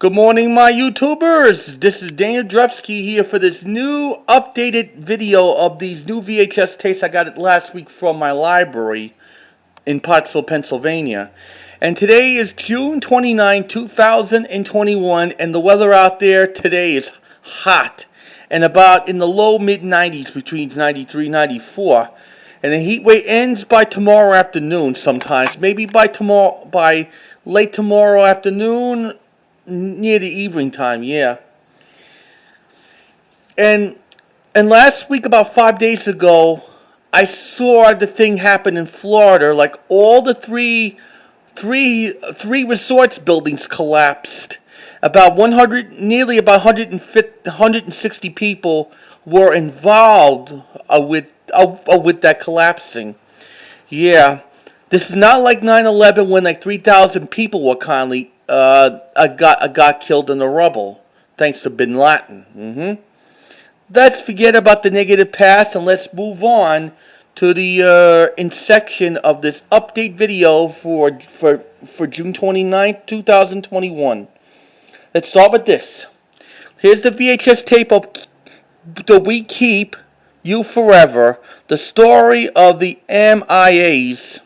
Good morning, my YouTubers. This is Daniel Drepsky here for this new updated video of these new VHS tapes I got last week from my library in Pottsville, Pennsylvania. And today is June 29, 2021, and the weather out there today is hot and about in the low mid-90s, between 93 and 94. And the heat wave ends by tomorrow afternoon sometimes, maybe by late tomorrow afternoon, near the evening time, yeah. And last week, about 5 days ago, I saw the thing happen in Florida. Like all the three resorts buildings collapsed. Nearly about 160 people were involved with that collapsing. Yeah, this is not like 9/11 when like 3,000 people were got killed in the rubble, thanks to Bin Laden. Let's forget about the negative past and let's move on to the section of this update video for June 29th, 2021. Let's start with this. Here's the VHS tape of the We Keep You Forever, the story of the MIAs.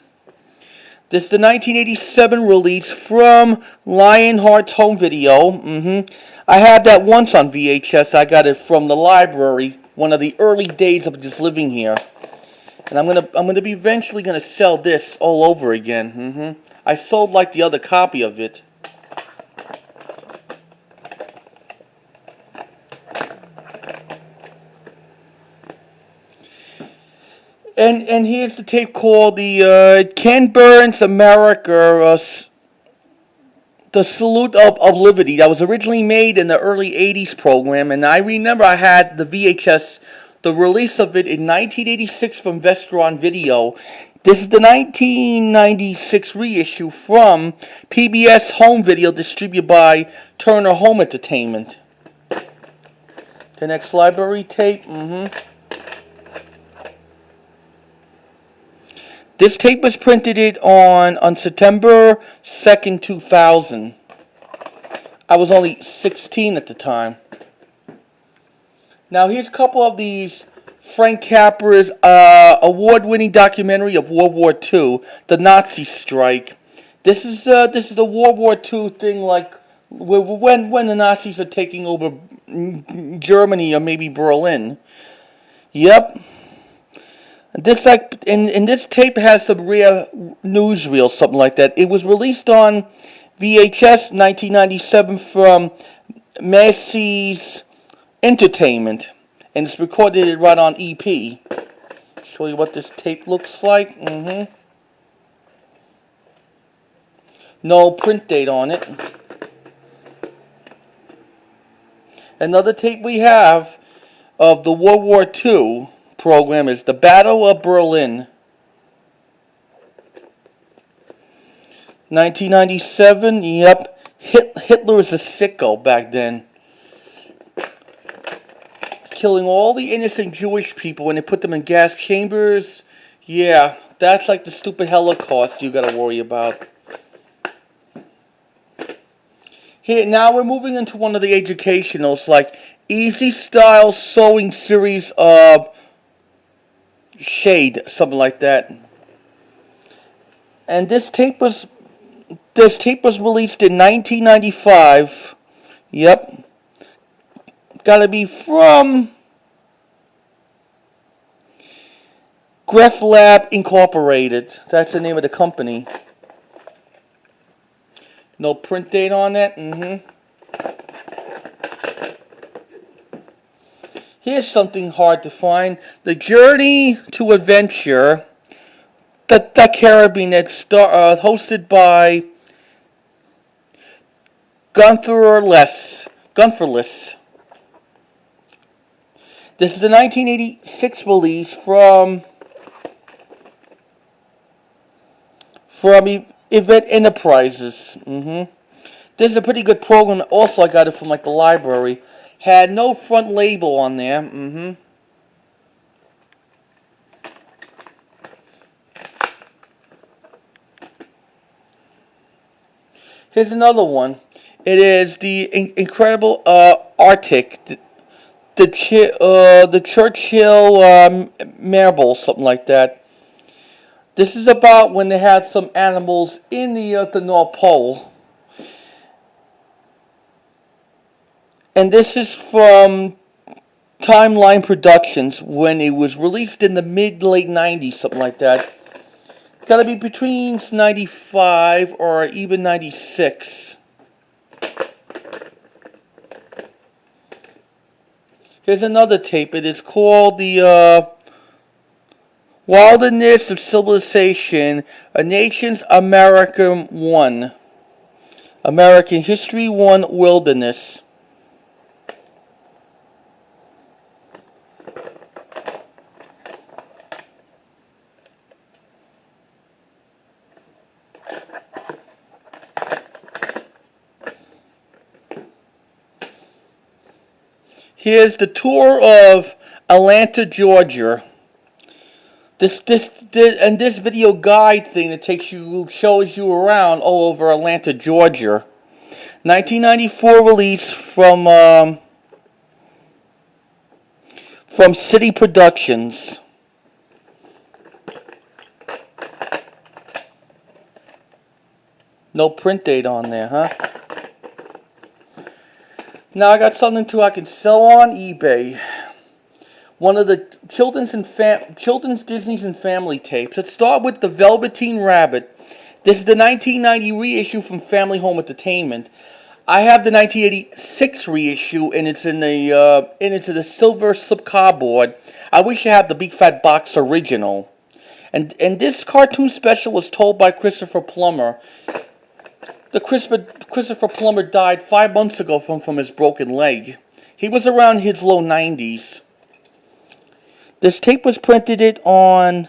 This is the 1987 release from Lionheart's home video. I had that once on VHS. I got it from the library, one of the early days of just living here. And I'm gonna be eventually gonna sell this all over again. I sold like the other copy of it. And here's the tape called the Ken Burns America, the Salute of Liberty. That was originally made in the early 80s program, and I remember I had the VHS, the release of it in 1986 from Vestron Video. This is the 1996 reissue from PBS Home Video, distributed by Turner Home Entertainment. The next library tape, This tape was printed on September 2nd, 2000. I was only 16 at the time. Now here's a couple of these Frank Capra's award-winning documentary of World War II, the Nazi strike. This is the World War II thing, like when the Nazis are taking over Germany or maybe Berlin. Yep. This in this tape has some rare newsreel, something like that. It was released on VHS 1997 from Macy's Entertainment, and it's recorded right on EP. Show you what this tape looks like. No print date on it. Another tape we have of the World War II program is the Battle of Berlin, 1997. Yep, Hitler was a sicko back then, killing all the innocent Jewish people when they put them in gas chambers. Yeah, that's like the stupid Holocaust you gotta worry about. Here, now we're moving into one of the educationals, like Easy Style Sewing Series of Shade, something like that. And this tape was released in 1995. Yep. Gotta be from Graph Lab Incorporated. That's the name of the company. No print date on that. Here's something hard to find. The Journey to Adventure, the Caribbean, that's hosted by Guntherless. This is the 1986 release from Event Enterprises. This is a pretty good program. Also, I got it from like the library. Had no front label on there. Here's another one. It is the incredible Arctic, the Churchill marble, something like that. This is about when they had some animals in the North Pole. And this is from Timeline Productions when it was released in the mid-late 90s, something like that. Gotta be between 95 or even 96. Here's another tape. It is called the Wildernes of Civilization, A Nation's American One. American History 1 Wilderness. Here's the tour of Atlanta, Georgia. This video guide thing that shows you around all over Atlanta, Georgia. 1994 release from City Productions. No print date on there, huh? Now I got something I can sell on eBay. One of the children's Disney's and Family tapes. Let's start with the Velveteen Rabbit. This is the 1990 reissue from Family Home Entertainment. I have the 1986 reissue, and it's in the silver cardboard. I wish I had the Big Fat Box original. And this cartoon special was told by Christopher Plummer. Christopher Plummer died 5 months ago from his broken leg. He was around his low 90s. This tape was printed on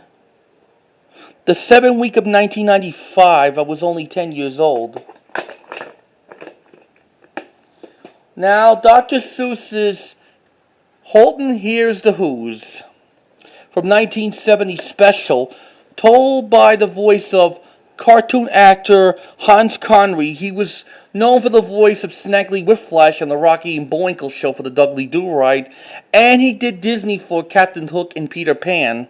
the 7th week of 1995. I was only 10 years old. Now, Dr. Seuss's Horton Hears the Who's from 1970 special, told by the voice of cartoon actor Hans Connery. He was known for the voice of Snaggly Whiplash on the Rocky and Bullwinkle show for the Dudley Do-Right, and he did Disney for Captain Hook and Peter Pan.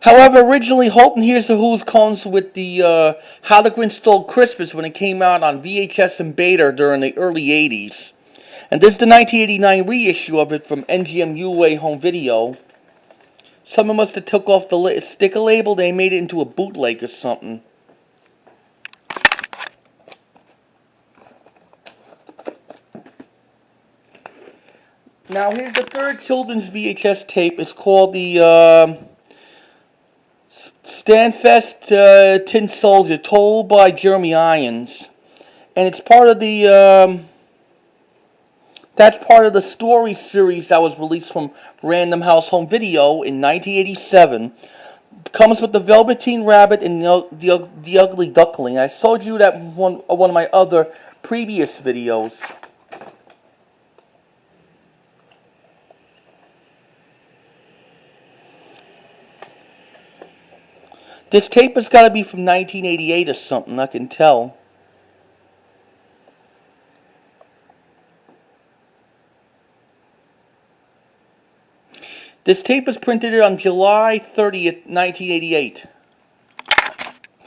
However, originally Horton Hears the Who's comes with the How the Grinch Stole Christmas when it came out on VHS and Beta during the early 80s. And this is the 1989 reissue of it from WWII Home Video. Someone must have took off the sticker label, they made it into a bootleg or something. Now here's the third children's VHS tape. It's called the Steadfast Tin Soldier, told by Jeremy Irons. And it's part of the that's part of the story series that was released from Random House Home Video in 1987. It comes with the Velveteen Rabbit and the Ugly Duckling. I showed you that in one of my other previous videos. This tape has got to be from 1988 or something, I can tell. This tape was printed on July 30th, 1988.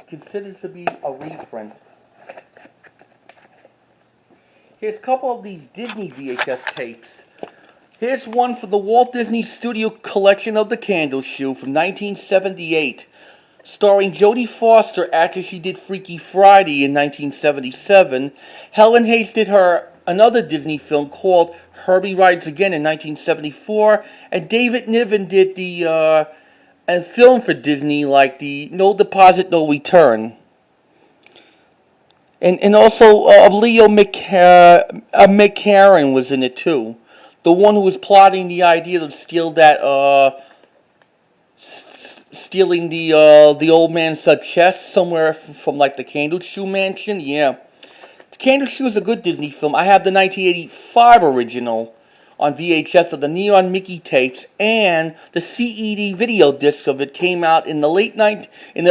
Considers to be a reprint. Here's a couple of these Disney VHS tapes. Here's one for the Walt Disney Studio collection of the Candleshoe from 1978. Starring Jodie Foster after she did Freaky Friday in 1977. Helen Hayes did another Disney film called Herbie Rides Again in 1974. And David Niven did the film for Disney like the No Deposit, No Return. And also Leo McCarran was in it too. The one who was plotting the idea to steal that stealing the old man's chest somewhere from like the Candleshoe mansion. Yeah, the Candleshoe is a good Disney film. I have the 1985 original on VHS of the Neon Mickey tapes, and the CED video disc of it came out in the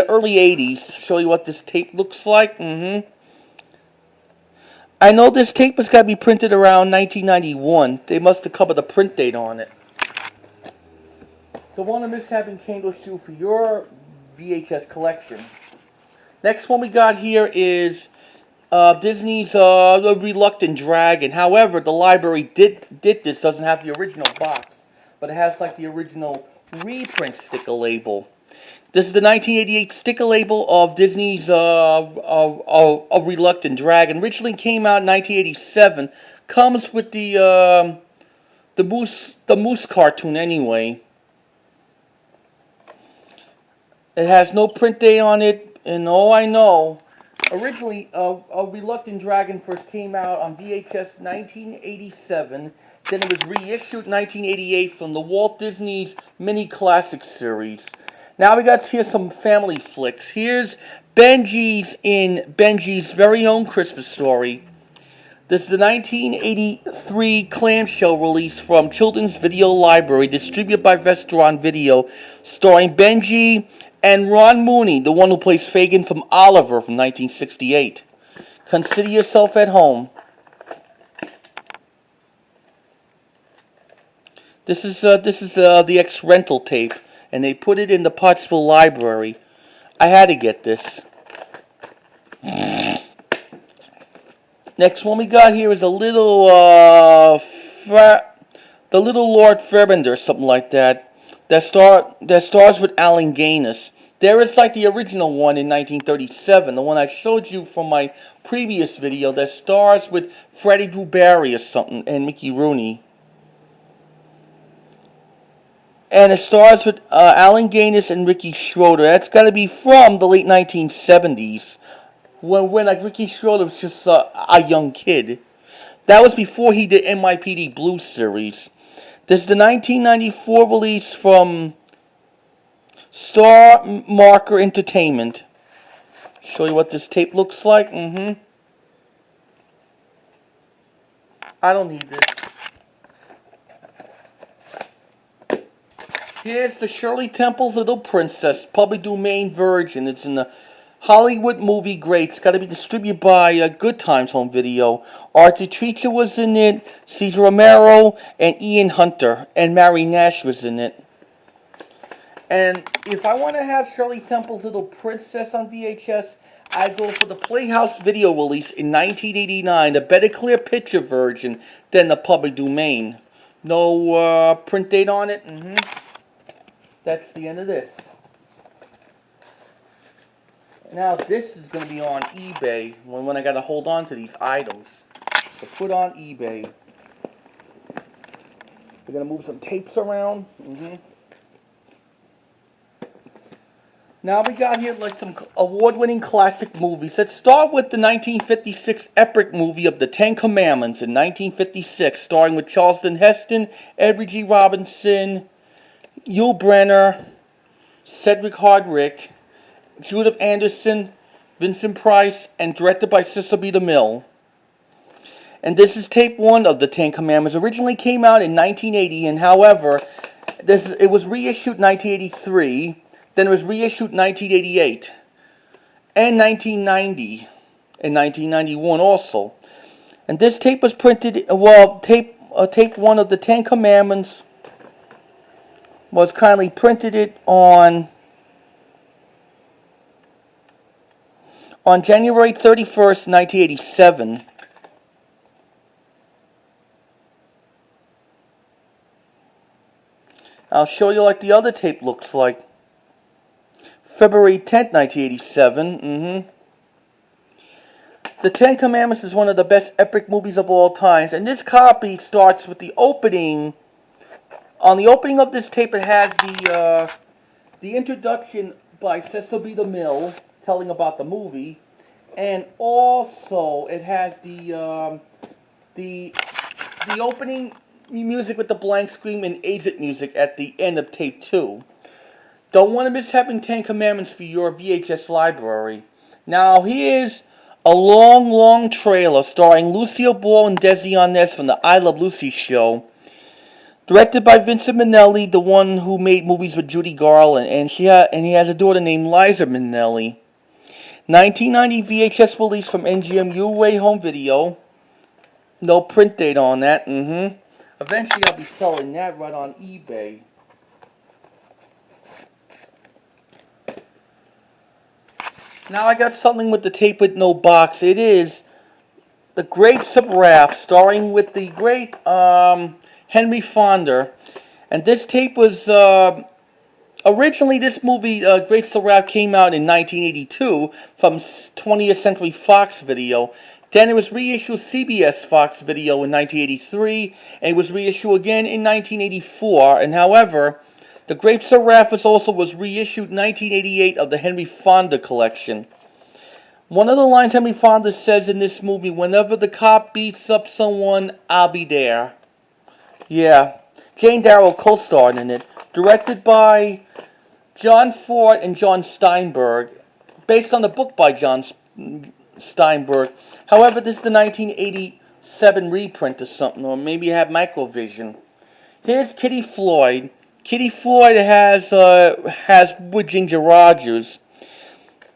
early 80s. Show you what this tape looks like. I know this tape was got to be printed around 1991. They must have covered the print date on it. The one I'm having Candleshoe for your VHS collection. Next one we got here is Disney's The Reluctant Dragon. However, the library did this. Doesn't have the original box, but it has like the original reprint sticker label. This is the 1988 sticker label of Disney's A Reluctant Dragon. Originally came out in 1987. Comes with the Moose cartoon anyway. It has no print date on it, and all I know, originally A Reluctant Dragon first came out on VHS 1987. Then it was reissued 1988 from the Walt Disney's Mini Classics series. Now we got here some family flicks. Here's Benji's very own Christmas Story. This is the 1983 clamshell release from Children's Video Library, distributed by Verison Video, starring Benji and Ron Mooney, the one who plays Fagin from Oliver from 1968. Consider yourself at home. This is the ex-rental tape, and they put it in the Pottsville Library. I had to get this. Next one we got here is a little the Little Lord Fairbander, something like that. That stars with Allen Gaines. There is like the original one in 1937, the one I showed you from my previous video, that stars with Freddie Dewberry or something and Mickey Rooney. And it stars with Allen Gaines and Ricky Schroeder. That's got to be from the late 1970s, when like Ricky Schroeder was just a young kid. That was before he did NYPD Blue series. This is the 1994 release from Star Marker Entertainment. Show you what this tape looks like. I don't need this. Here's the Shirley Temple's Little Princess, public domain version. It's in the Hollywood Movie Greats. Got to be distributed by Good Times Home Video. Archie Treacher was in it, Cesar Romero, and Ian Hunter, and Mary Nash was in it. And if I want to have Shirley Temple's Little Princess on VHS, I go for the Playhouse video release in 1989, the better clear picture version than the public domain. No print date on it. That's the end of this. Now this is going to be on eBay when I got to hold on to these items to put on eBay. We're going to move some tapes around. Now we got here like some award-winning classic movies. Let's start with the 1956 epic movie of the Ten Commandments in 1956, starring with Charlton Heston, Edward G. Robinson, Yul Brynner, Cedric Hardwicke, Judith Anderson, Vincent Price, and directed by Cecil B. DeMille. And this is tape 1 of the Ten Commandments. Originally came out in 1980, and however, it was reissued in 1983, then it was reissued in 1988, and 1990, and 1991 also. And this tape was printed, tape 1 of the Ten Commandments was kindly printed it on January 31st, 1987. I'll show you like the other tape looks like. February 10th, 1987. The Ten Commandments is one of the best epic movies of all times, and this copy starts with the opening. On the opening of this tape, it has the introduction by Cecil B. DeMille telling about the movie, and also it has the opening music with the blank screen and exit music at the end of tape 2. Don't want to miss having Ten Commandments for your VHS library. Now here's a long trailer starring Lucille Ball and Desi Arnaz from the I Love Lucy show. Directed by Vincent Minnelli, the one who made movies with Judy Garland, and he has a daughter named Liza Minnelli. 1990 VHS release from NGM UA Home Video. No print date on that. Eventually I'll be selling that right on eBay. Now I got something with the tape with no box. It is The Grapes of Wrath, starring with the great Henry Fonda. And this tape was, originally this movie, Grapes of Wrath, came out in 1982 from 20th Century Fox Video. Then it was reissued CBS Fox Video in 1983, and it was reissued again in 1984. And however, The Grapes of Wrath was reissued in 1988 of the Henry Fonda collection. One of the lines Henry Fonda says in this movie, "Whenever the cop beats up someone, I'll be there." Yeah, Jane Darrow co-starred in it. Directed by John Ford and John Steinberg. Based on the book by John Steinberg. However, this is the 1987 reprint or something, or maybe it had Microvision. Here's Kitty Floyd. Kitty Floyd has with Ginger Rogers.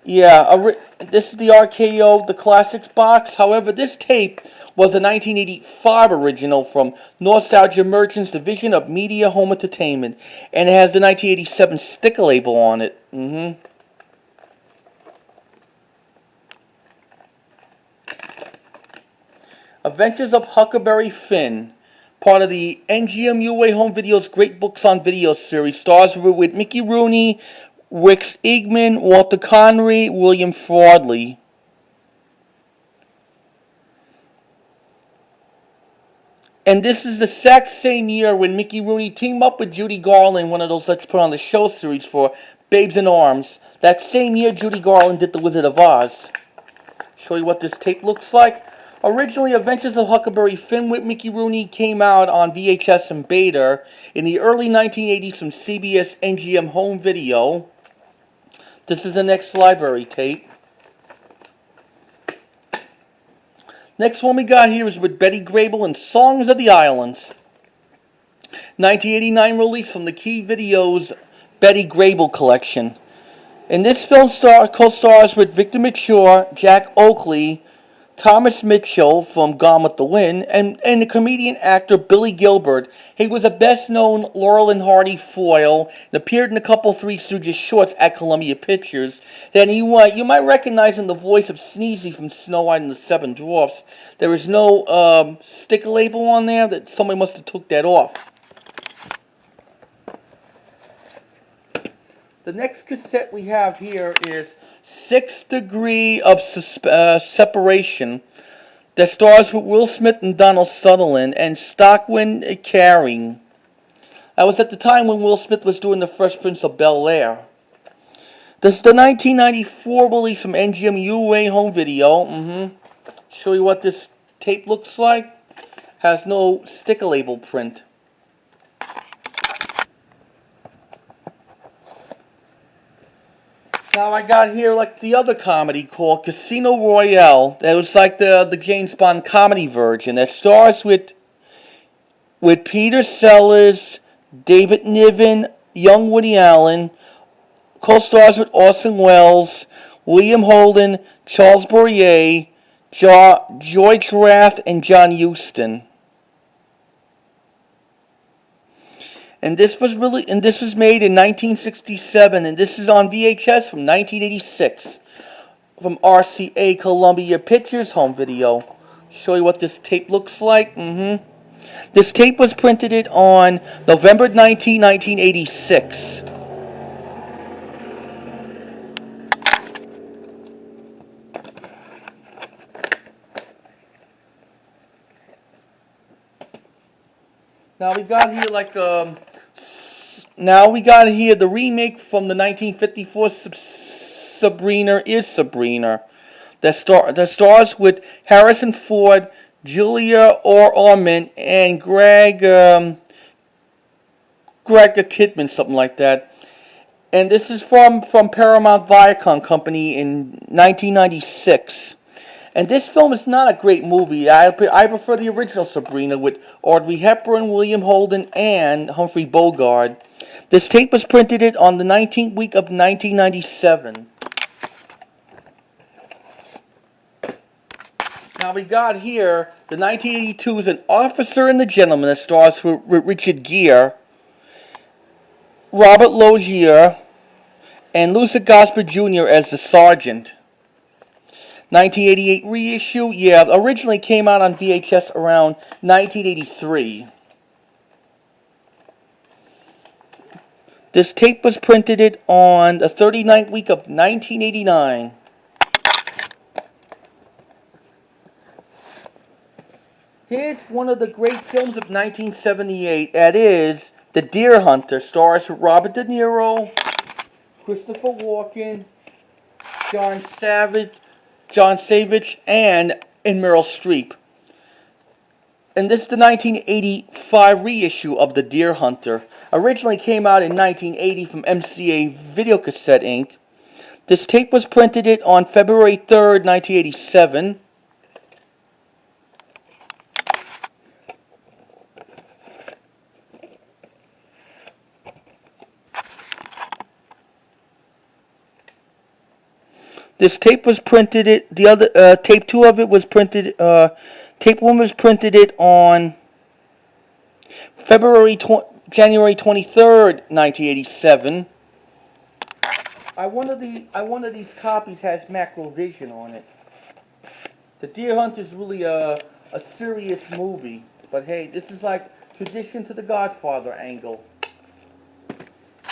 Yeah, this is the RKO, the Classics box. However, this tape was a 1985 original from Nostalgia Merchant's Division of Media Home Entertainment, and it has the 1987 sticker label on it. Adventures of Huckleberry Finn, part of the NGMUA Home Video's Great Books on Video series, stars with Mickey Rooney, Rick Eggman, Walter Connery, William Frawley. And this is the exact same year when Mickey Rooney teamed up with Judy Garland, one of those Let's Put on the Show series for Babes in Arms. That same year, Judy Garland did The Wizard of Oz. Show you what this tape looks like. Originally, Adventures of Huckleberry Finn with Mickey Rooney came out on VHS and Beta in the early 1980s from CBS NGM Home Video. This is the next library tape. Next one we got here is with Betty Grable and Songs of the Islands. 1989 release from the Key Video's Betty Grable collection. In this film co-stars with Victor Mature, Jack Oakley, Thomas Mitchell from Gone with the Wind, and the comedian actor Billy Gilbert. He was a best-known Laurel and Hardy foil and appeared in a couple Three Stooges shorts at Columbia Pictures. Then you might recognize him the voice of Sneezy from Snow White and the Seven Dwarfs. There is no sticker label on there. That somebody must have took that off. The next cassette we have here is 6th Degree of Separation, that stars with Will Smith and Donald Sutherland and Stockwell Carring. That was at the time when Will Smith was doing The Fresh Prince of Bel-Air. This is the 1994 release from NGM UA Home Video. Show you what this tape looks like. Has no sticker label print. Now I got here like the other comedy called Casino Royale. That was like the James Bond comedy version. That stars with Peter Sellers, David Niven, young Woody Allen. Co-stars with Orson Welles, William Holden, Charles Boyer, George Raft, and John Huston. And this was made in 1967, and this is on VHS from 1986 from RCA Columbia Pictures Home Video. Show you what this tape looks like. This tape was printed on November 19, 1986. Now we got here the remake from the 1954 Sabrina is Sabrina. That stars with Harrison Ford, Julia Ormond, and Greg Kidman, something like that. And this is from Paramount Viacom Company in 1996. And this film is not a great movie. I prefer the original Sabrina with Audrey Hepburn, William Holden, and Humphrey Bogart. This tape was printed on the 19th week of 1997. Now we got here the 1982 is An Officer and the Gentleman that stars with Richard Gere, Robert Loggia, and Lucy Gosper Jr. as the Sergeant. 1988 reissue, yeah, originally came out on VHS around 1983. This tape was printed on the 39th week of 1989. Here's one of the great films of 1978. That is The Deer Hunter. Stars with Robert De Niro, Christopher Walken, John Savage, and Meryl Streep. And this is the 1985 reissue of The Deer Hunter. Originally came out in 1980 from MCA Videocassette Inc. This tape was printed on February 3rd, 1987. This tape was printed. The other tape 2 of it was printed. Tape 1 was printed on January 23rd, 1987. One of these copies has Macrovision on it. The Deer Hunter is really a serious movie, but hey, this is like tradition to the Godfather angle.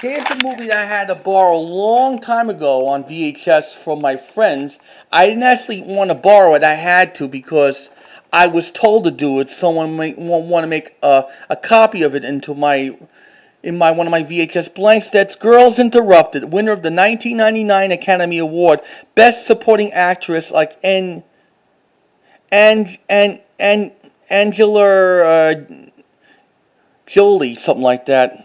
Here's a movie that I had to borrow a long time ago on VHS from my friends. I didn't actually want to borrow it. I had to because I was told to do it. Someone might want to make a copy of it into one of my VHS blanks. That's Girls Interrupted, winner of the 1999 Academy Award, Best Supporting Actress, like Angela Jodie, something like that.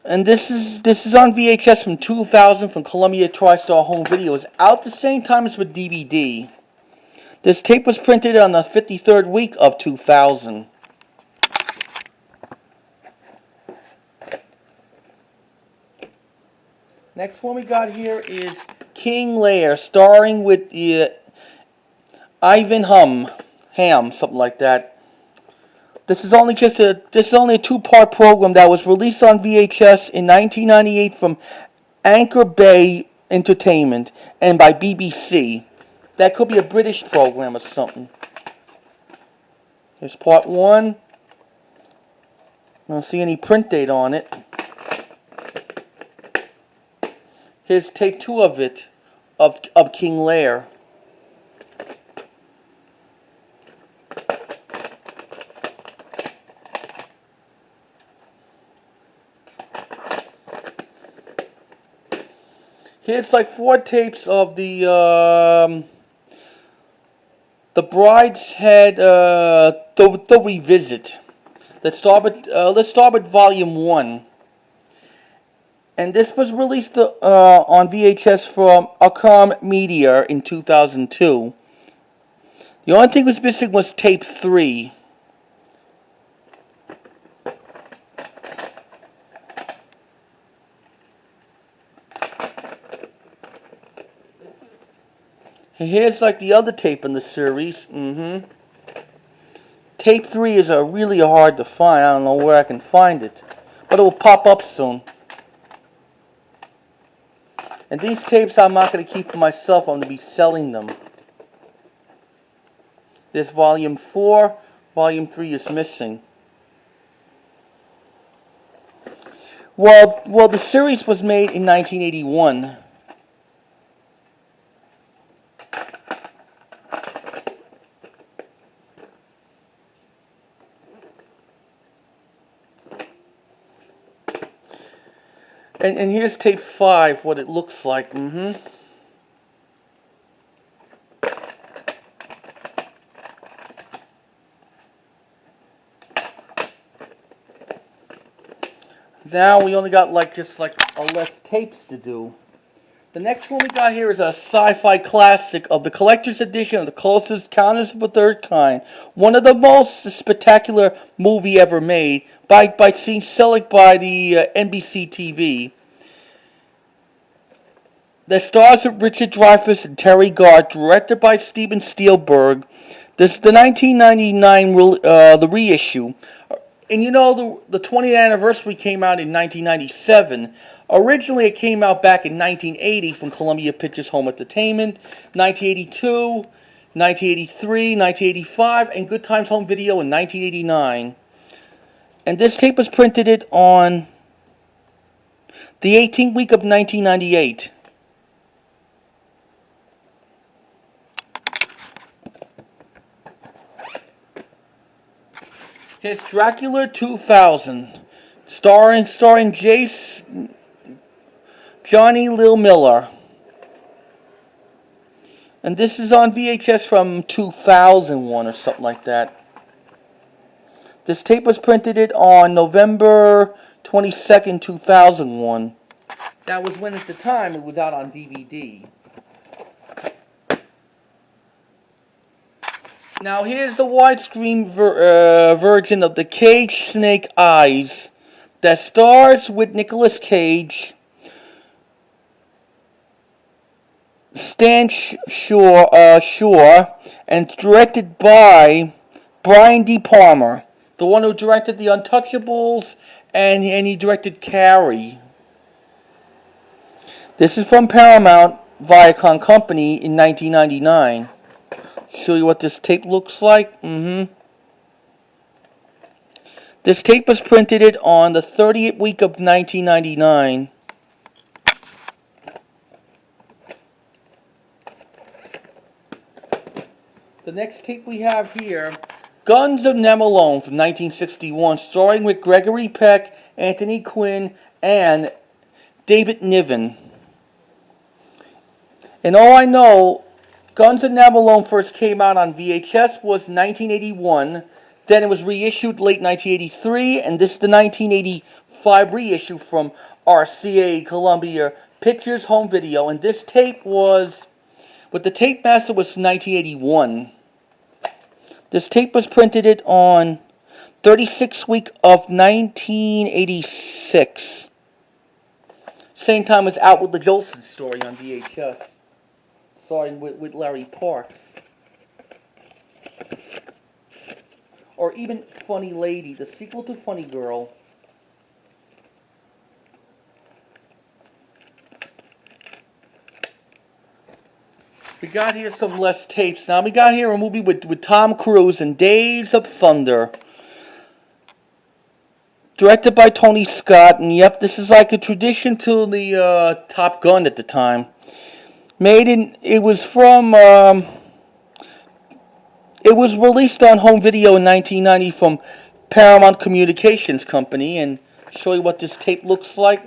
And this is on VHS from 2000 from Columbia TriStar Home Video. It's out the same time as with DVD. This tape was printed on the 53rd week of 2000. Next one we got here is King Lear, starring with Ivan Ham, something like that. This is only a 2-part program that was released on VHS in 1998 from Anchor Bay Entertainment and by BBC. That could be a British program or something. Here's Part 1. I don't see any print date on it. Here's Tape 2 of it, of King Lear. Here's like 4 tapes of the Brideshead the Revisit. Let's start with Volume 1. And this was released on VHS from Acom Media in 2002. The only thing was missing was Tape 3. Here's like the other tape in the series. Tape 3 is really hard to find. I don't know where I can find it, but it will pop up soon. And these tapes I'm not going to keep for myself. I'm going to be selling them. There's Volume 4. Volume 3 is missing. Well, the series was made in 1981. And here's Tape 5, what it looks like. Now we only got just less tapes to do. The next one we got here is a sci-fi classic of the collector's edition of The Closest Encounters of the Third Kind. One of the most spectacular movie ever made by select by the NBC TV. that stars with Richard Dreyfuss and Terry Gart, directed by Steven Spielberg. This is the 1999 the reissue. And you know, the 20th anniversary came out in 1997. Originally, it came out back in 1980 from Columbia Pictures Home Entertainment, 1982, 1983, 1985, and Good Times Home Video in 1989. And this tape was printed on the 18th week of 1998. Here's Dracula 2000, starring Jace, Johnny Lil Miller. And this is on VHS from 2001 or something like that. This tape was printed on November 22nd, 2001. That was when at the time it was out on DVD. Now here's the widescreen version of The Cage Snake Eyes that stars with Nicolas Cage, Stan Shore, and directed by Brian D. Palmer, the one who directed The Untouchables, and he directed Carrie. This is from Paramount Viacom Company in 1999. Show you what this tape looks like. This tape was printed on the 30th week of 1999. The next tape we have here, Guns of Namalone from 1961, starring with Gregory Peck, Anthony Quinn, and David Niven. And all I know, Guns of Namalone first came out on VHS was 1981. Then it was reissued late 1983, and this is the 1985 reissue from RCA Columbia Pictures Home Video. And this tape was, but the tape master was from 1981. This tape was printed on 36th week of 1986. Same time as Out with the Jolson Story on VHS. Sorry, with Larry Parks. Or even Funny Lady, the sequel to Funny Girl. We got here some less tapes. Now we got here a movie with Tom Cruise and Days of Thunder. Directed by Tony Scott. And yep, this is like a tradition to the Top Gun at the time. It was released on home video in 1990 from Paramount Communications Company, and show you what this tape looks like.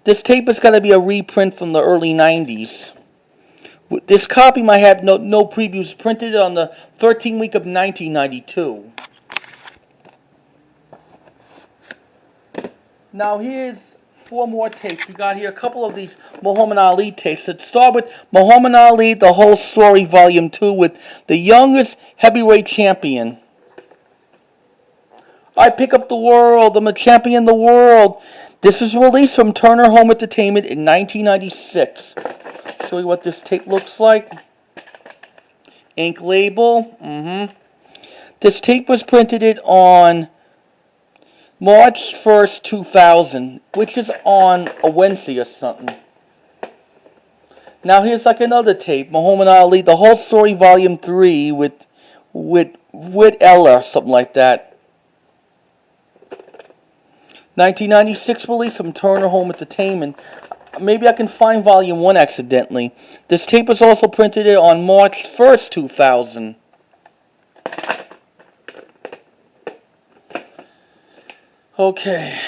This tape is going to be a reprint from the early 90s. This copy might have no previews, printed on the 13th week of 1992. Now here's 4 more tapes. We got here a couple of these Muhammad Ali tapes. Let's start with Muhammad Ali, The Whole Story, Volume 2, with the youngest heavyweight champion. I pick up the world. I'm a champion of the world. This is released from Turner Home Entertainment in 1996. Show you what this tape looks like. Ink label. This tape was printed on March 1st, 2000, which is on a Wednesday or something. Now here's like another tape, Muhammad Ali, The Whole Story, Volume 3, with Ella, something like that. 1996 release from Turner Home Entertainment. Maybe I can find Volume 1 accidentally. This tape was also printed on March 1st, 2000. Okay,